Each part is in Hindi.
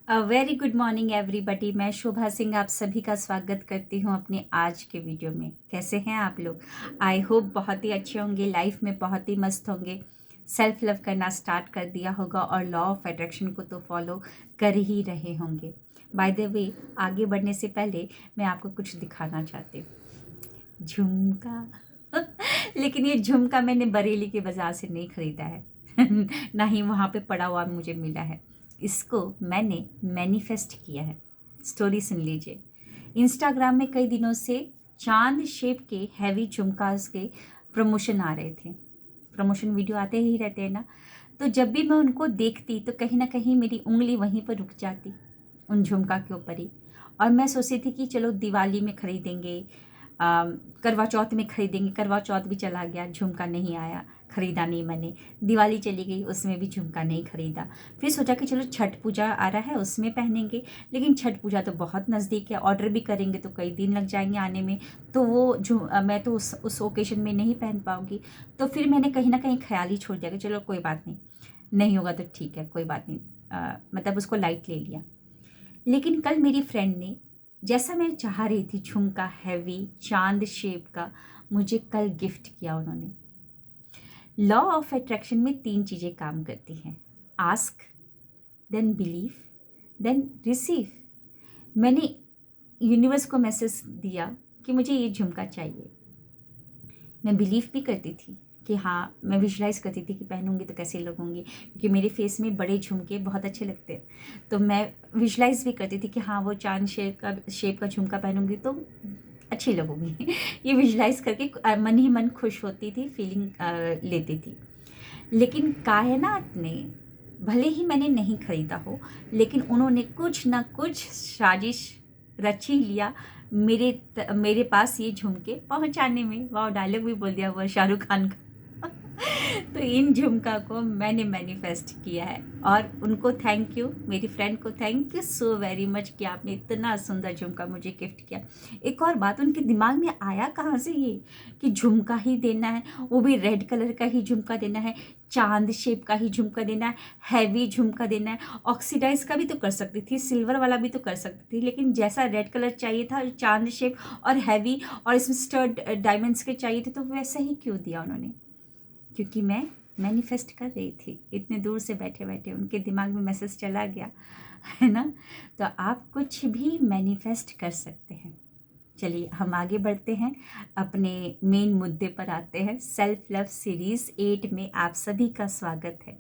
Very good morning everybody. मैं शोभा सिंह आप सभी का स्वागत करती हूँ अपने आज के वीडियो में। कैसे हैं आप लोग? आई होप बहुत ही अच्छे होंगे, लाइफ में बहुत ही मस्त होंगे, सेल्फ लव करना स्टार्ट कर दिया होगा और लॉ ऑफ अट्रैक्शन को तो फॉलो कर ही रहे होंगे। बाय द वे, आगे बढ़ने से पहले मैं आपको कुछ दिखाना चाहती हूँ। झुमका लेकिन ये झुमका मैंने बरेली के बाज़ार से नहीं ख़रीदा है ना ही वहाँ पे पड़ा हुआ मुझे मिला है। इसको मैंने मैनिफेस्ट किया है। स्टोरी सुन लीजिए। इंस्टाग्राम में कई दिनों से चांद शेप के हैवी झुमकास के प्रमोशन आ रहे थे। प्रमोशन वीडियो आते ही रहते हैं ना, तो जब भी मैं उनको देखती तो कहीं ना कहीं मेरी उंगली वहीं पर रुक जाती, उन झुमका के ऊपर ही। और मैं सोचती थी कि चलो दिवाली में ख़रीदेंगे, करवा चौथ में ख़रीदेंगे। करवा चौथ भी चला गया, झुमका नहीं आया, ख़रीदा नहीं मैंने। दिवाली चली गई, उसमें भी झुमका नहीं ख़रीदा। फिर सोचा कि चलो छठ पूजा आ रहा है उसमें पहनेंगे, लेकिन छठ पूजा तो बहुत नज़दीक है, ऑर्डर भी करेंगे तो कई दिन लग जाएंगे आने में, तो वो मैं तो उस ओकेशन में नहीं पहन पाऊँगी। तो फिर मैंने कहीं ना कहीं ख्याल ही छोड़ दिया कि चलो कोई बात नहीं, नहीं होगा तो ठीक है, कोई बात नहीं, मतलब उसको लाइट ले लिया। लेकिन कल मेरी फ्रेंड ने, जैसा मैं चाह रही थी झुमका हैवी चांद शेप का, मुझे कल गिफ्ट किया उन्होंने। लॉ ऑफ अट्रैक्शन में 3 चीज़ें काम करती हैं: ask, then believe, then receive. मैंने यूनिवर्स को मैसेज दिया कि मुझे ये झुमका चाहिए। मैं बिलीव भी करती थी कि हाँ, मैं विजुलाइज करती थी कि पहनूंगी तो कैसे लगूंगी, क्योंकि मेरे फेस में बड़े झुमके बहुत अच्छे लगते हैं। तो मैं विजुलाइज भी करती थी कि हाँ, वो चांद शेप का झुमका पहनूंगी तो अच्छी लगूंगी ये विजुलाइज करके मन ही मन खुश होती थी, फीलिंग लेती थी। लेकिन कायनात ने, भले ही मैंने नहीं खरीदा हो, लेकिन उन्होंने कुछ ना कुछ साजिश रच ही लिया मेरे पास ये झुमके पहुंचाने में। वाह, डायलॉग भी बोल दिया हुआ शाहरुख खान का तो इन झुमका को मैंने मैनिफेस्ट किया है और उनको थैंक यू, मेरी फ्रेंड को thank you so very much कि आपने इतना सुंदर झुमका मुझे गिफ्ट किया। एक और बात, उनके दिमाग में आया कहाँ से ये कि झुमका ही देना है, वो भी रेड कलर का ही झुमका देना है, चांद शेप का ही झुमका देना है, हैवी झुमका देना है। ऑक्सीडाइज का भी तो कर सकती थी, सिल्वर वाला भी तो कर सकती थी, लेकिन जैसा रेड कलर चाहिए था, चांद शेप और हैवी और इसमें स्टड डायमंड्स के चाहिए थे, तो वैसा ही क्यों दिया उन्होंने? क्योंकि मैं मैनिफेस्ट कर रही थी। इतने दूर से बैठे बैठे उनके दिमाग में मैसेज चला गया है ना। तो आप कुछ भी मैनिफेस्ट कर सकते हैं। चलिए हम आगे बढ़ते हैं, अपने मेन मुद्दे पर आते हैं। सेल्फ लव सीरीज़ 8 में आप सभी का स्वागत है।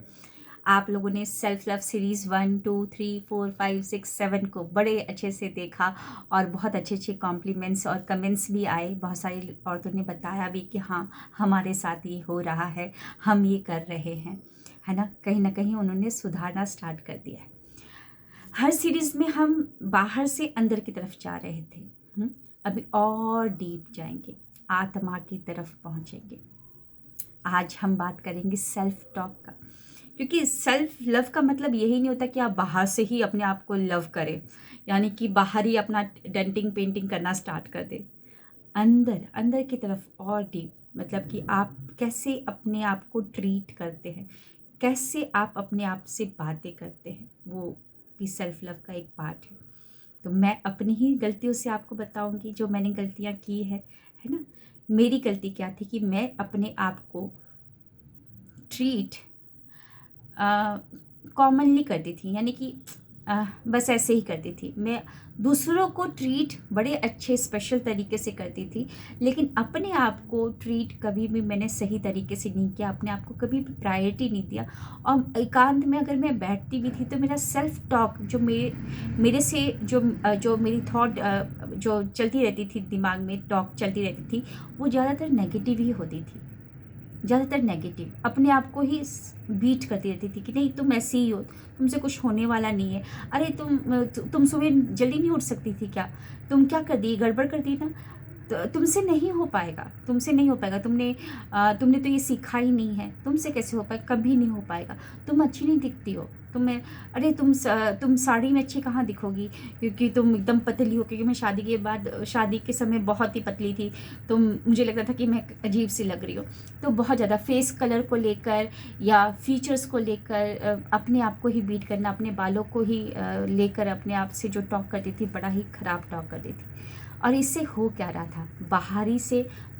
आप लोगों ने सेल्फ लव सीरीज़ 1, 2, 3, 4, 5, 6, 7 को बड़े अच्छे से देखा और बहुत अच्छे अच्छे कॉम्प्लीमेंट्स और कमेंट्स भी आए। बहुत सारी औरतों ने बताया भी कि हाँ, हमारे साथ ये हो रहा है, हम ये कर रहे हैं, है ना कहीं उन्होंने सुधारना स्टार्ट कर दिया है। हर सीरीज़ में हम बाहर से अंदर की तरफ जा रहे थे, अभी और डीप जाएंगे, आत्मा की तरफ पहुँचेंगे। आज हम बात करेंगे सेल्फ टॉक का, क्योंकि सेल्फ लव का मतलब यही नहीं होता कि आप बाहर से ही अपने आप को लव करें, यानी कि बाहर ही अपना डेंटिंग पेंटिंग करना स्टार्ट कर दें। अंदर की तरफ और डीप, मतलब कि आप कैसे अपने आप को ट्रीट करते हैं, कैसे आप अपने आप से बातें करते हैं, वो भी सेल्फ लव का एक पार्ट है। तो मैं अपनी ही गलतियों से आपको बताऊंगी जो मैंने गलतियां की है ना। मेरी गलती क्या थी कि मैं अपने आप को ट्रीट कॉमनली करती थी, यानी कि बस ऐसे ही करती थी। मैं दूसरों को ट्रीट बड़े अच्छे स्पेशल तरीके से करती थी, लेकिन अपने आप को ट्रीट कभी भी मैंने सही तरीके से नहीं किया, अपने आप को कभी भी प्रायोरिटी नहीं दिया। और एकांत में अगर मैं बैठती भी थी तो मेरा सेल्फ टॉक, जो मेरे से जो मेरी थॉट जो चलती रहती थी, दिमाग में टॉक चलती रहती थी, वो ज़्यादातर नेगेटिव ही होती थी। ज़्यादातर नेगेटिव, अपने आप को ही बीट करती रहती थी कि नहीं, तुम ऐसी ही हो, तुमसे कुछ होने वाला नहीं है, अरे तुम सुबह जल्दी नहीं उठ सकती थी क्या, तुम क्या कर दी, गड़बड़ कर दी ना। तो तुमसे नहीं हो पाएगा, तुमसे नहीं हो पाएगा। तुमने तो ये सीखा ही नहीं है, तुमसे कैसे हो पाएगा, कभी नहीं हो पाएगा। तुम अच्छी नहीं दिखती हो, अरे तुम साड़ी में अच्छी कहाँ दिखोगी, क्योंकि तुम एकदम पतली हो। क्योंकि मैं शादी के समय बहुत ही पतली थी, तो मुझे लगता था कि मैं अजीब सी लग रही हूँ। तो बहुत ज़्यादा फेस कलर को लेकर या फीचर्स को लेकर अपने आप को ही बीट करना, अपने बालों को ही लेकर अपने आप से जो टॉक करती थी, बड़ा ही ख़राब टॉक करती थी। और इससे हो क्या रहा था,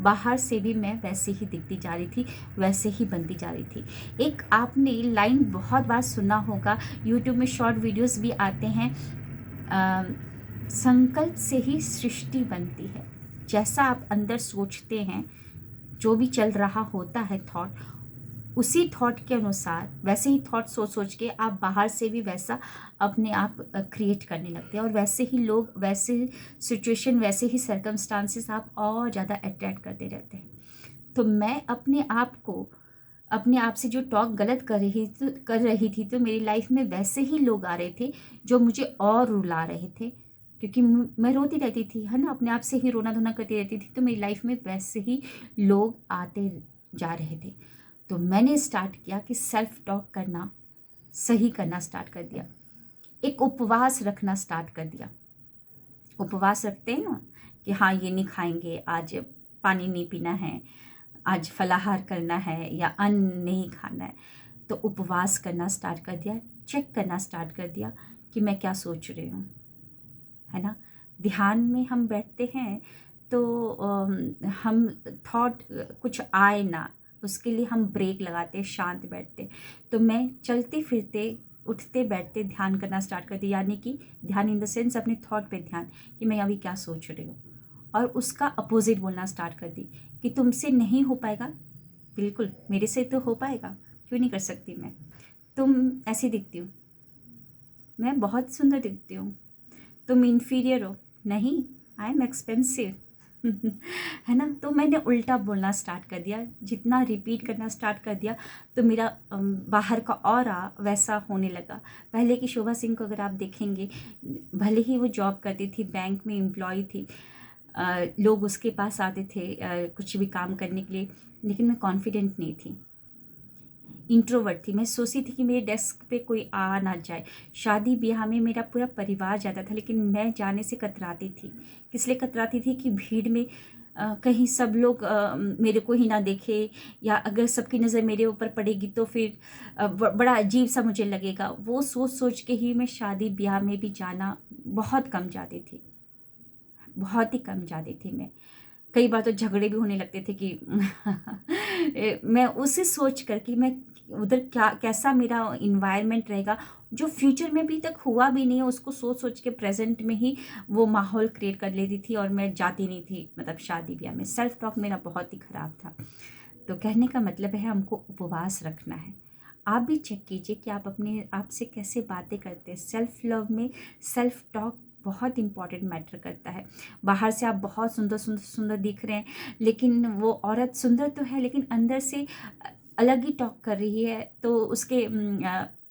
बाहर से भी मैं वैसे ही दिखती जा रही थी, वैसे ही बनती जा रही थी। एक आपने लाइन बहुत बार सुना होगा, यूट्यूब में शॉर्ट वीडियोस भी आते हैं, संकल्प से ही सृष्टि बनती है। जैसा आप अंदर सोचते हैं, जो भी चल रहा होता है थॉट, उसी थॉट के अनुसार, वैसे ही थॉट सोच के आप बाहर से भी वैसा अपने आप क्रिएट करने लगते हैं। और वैसे ही लोग, वैसे सिचुएशन, वैसे ही सर्कमस्टांसेस आप और ज़्यादा अट्रैक्ट करते रहते हैं। तो मैं अपने आप से जो टॉक गलत कर रही थी, तो मेरी लाइफ में वैसे ही लोग आ रहे थे जो मुझे और रुला रहे थे, क्योंकि मैं रोती रहती थी, है ना, अपने आप से ही रोना धोना करती रहती थी। तो मेरी लाइफ में वैसे ही लोग आते जा रहे थे। तो मैंने स्टार्ट किया कि सेल्फ टॉक करना, सही करना स्टार्ट कर दिया। एक उपवास रखना स्टार्ट कर दिया। उपवास रखते हैं ना कि हाँ, ये नहीं खाएंगे, आज पानी नहीं पीना है, आज फलाहार करना है, या अन्न नहीं खाना है। तो उपवास करना स्टार्ट कर दिया, चेक करना स्टार्ट कर दिया कि मैं क्या सोच रही हूँ, है ना। ध्यान में हम बैठते हैं तो हम थॉट कुछ आए ना, उसके लिए हम ब्रेक लगाते, शांत बैठते। तो मैं चलते फिरते, उठते बैठते ध्यान करना स्टार्ट कर दिया, यानी कि ध्यान इन द सेंस अपने थॉट पे ध्यान, कि मैं अभी क्या सोच रही हूँ। और उसका अपोजिट बोलना स्टार्ट कर दी कि तुमसे नहीं हो पाएगा, बिल्कुल मेरे से तो हो पाएगा, क्यों नहीं कर सकती मैं। तुम ऐसी दिखती हो, मैं बहुत सुंदर दिखती हूँ। तुम इन्फीरियर हो, नहीं, आई एम एक्सपेंसिव। है ना। तो मैंने उल्टा बोलना स्टार्ट कर दिया, जितना रिपीट करना स्टार्ट कर दिया, तो मेरा बाहर का ऑरा वैसा होने लगा। पहले की शोभा सिंह को अगर आप देखेंगे, भले ही वो जॉब करती थी, बैंक में एम्प्लॉय थी, लोग उसके पास आते थे कुछ भी काम करने के लिए, लेकिन मैं कॉन्फिडेंट नहीं थी, इंट्रोवर्ट थी। मैं सोचती थी कि मेरे डेस्क पे कोई आ ना जाए। शादी ब्याह में मेरा पूरा परिवार जाता था, लेकिन मैं जाने से कतराती थी। किस लिए कतराती थी कि भीड़ में कहीं सब लोग मेरे को ही ना देखे, या अगर सबकी नज़र मेरे ऊपर पड़ेगी तो फिर बड़ा अजीब सा मुझे लगेगा। वो सोच के ही मैं शादी ब्याह में भी जाना बहुत कम जाती थी, बहुत ही कम जाती थी मैं। कई बार तो झगड़े भी होने लगते थे कि मैं उसे सोच कर कि मैं उधर कैसा मेरा इन्वायरमेंट रहेगा, जो फ्यूचर में अभी तक हुआ भी नहीं है, उसको सोच के प्रेजेंट में ही वो माहौल क्रिएट कर लेती थी, और मैं जाती नहीं थी मतलब शादी ब्याह में। सेल्फ टॉक मेरा बहुत ही ख़राब था। तो कहने का मतलब है, हमको उपवास रखना है। आप भी चेक कीजिए कि आप अपने आप से कैसे बातें करते हैं। सेल्फ लव में सेल्फ टॉक बहुत इंपॉर्टेंट मैटर करता है। बाहर से आप बहुत सुंदर दिख रहे हैं, लेकिन वो औरत सुंदर तो है, लेकिन अंदर से अलग ही टॉक कर रही है, तो उसके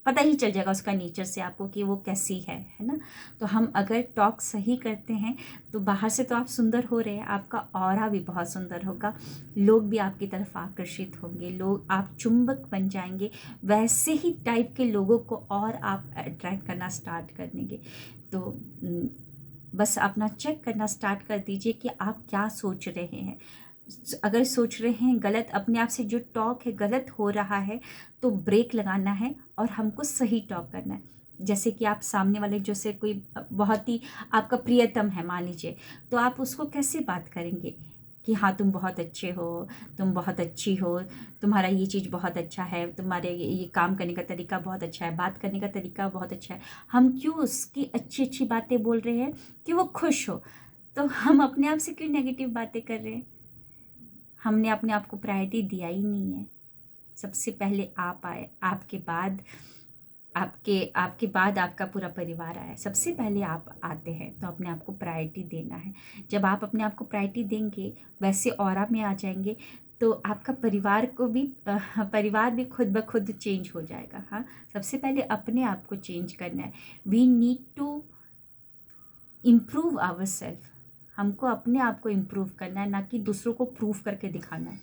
पता ही चल जाएगा उसका नेचर से आपको कि वो कैसी है ना। तो हम अगर टॉक सही करते हैं, तो बाहर से तो आप सुंदर हो रहे हैं, आपका ऑरा भी बहुत सुंदर होगा, लोग भी आपकी तरफ आकर्षित होंगे, लोग, आप चुंबक बन जाएंगे। वैसे ही टाइप के लोगों को और आप अट्रैक्ट करना स्टार्ट कर देंगे। तो बस अपना चेक करना स्टार्ट कर दीजिए कि आप क्या सोच रहे हैं। अगर सोच रहे हैं गलत, अपने आप से जो टॉक है गलत हो रहा है, तो ब्रेक लगाना है और हमको सही टॉक करना है। जैसे कि आप सामने वाले जो से कोई बहुत ही आपका प्रियतम है मान लीजिए, तो आप उसको कैसे बात करेंगे कि हाँ तुम बहुत अच्छे हो, तुम बहुत अच्छी हो, तुम्हारा ये चीज़ बहुत अच्छा है, तुम्हारे ये काम करने का तरीका बहुत अच्छा है, बात करने का तरीका बहुत अच्छा है। हम क्यों उसकी अच्छी अच्छी बातें बोल रहे हैं कि वो खुश हो, तो हम अपने आप से क्यों नेगेटिव बातें कर रहे हैं। हमने अपने आप को प्रायोरिटी दिया ही नहीं है। सबसे पहले आप आए, आपके बाद आपका पूरा परिवार आया, सबसे पहले आप आते हैं, तो अपने आप को प्रायोरिटी देना है। जब आप अपने आप को प्रायोरिटी देंगे, वैसे ऑरा में आ जाएंगे, तो आपका परिवार भी खुद ब खुद चेंज हो जाएगा। हाँ, सबसे पहले अपने आप को चेंज करना है। We need to improve our self. हमको अपने आप को इम्प्रूव करना है, ना कि दूसरों को प्रूव करके दिखाना है।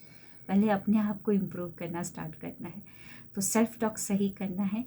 पहले अपने आप को इम्प्रूव करना स्टार्ट करना है, तो सेल्फ टॉक सही करना है।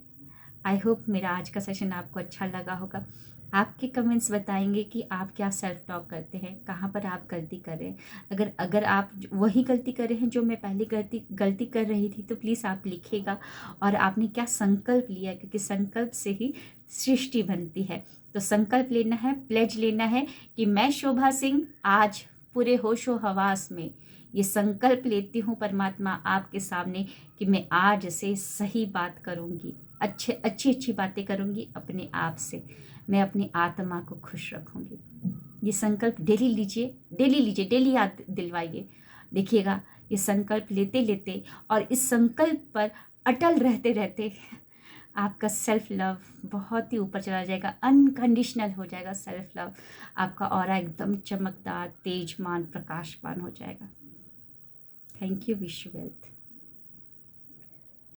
आई होप मेरा आज का सेशन आपको अच्छा लगा होगा। आपके कमेंट्स बताएंगे कि आप क्या सेल्फ टॉक करते हैं, कहाँ पर आप गलती कर रहे हैं। अगर आप वही गलती कर रहे हैं जो मैं पहले गलती कर रही थी, तो प्लीज़ आप लिखिएगा। और आपने क्या संकल्प लिया, क्योंकि संकल्प से ही सृष्टि बनती है। तो संकल्प लेना है, प्लेज लेना है कि मैं शोभा सिंह आज पूरे होशो हवास में ये संकल्प लेती हूँ परमात्मा आपके सामने कि मैं आज से सही बात करूँगी, अच्छी बातें करूँगी अपने आप से, मैं अपनी आत्मा को खुश रखूँगी। ये संकल्प डेली लीजिए, डेली याद दिलवाइए। देखिएगा ये संकल्प लेते लेते और इस संकल्प पर अटल रहते रहते आपका सेल्फ लव बहुत ही ऊपर चला जाएगा, अनकंडीशनल हो जाएगा सेल्फ लव। आपका ऑरा एकदम चमकदार, तेजमान, प्रकाशमान हो जाएगा। Thank you, wish you wealth.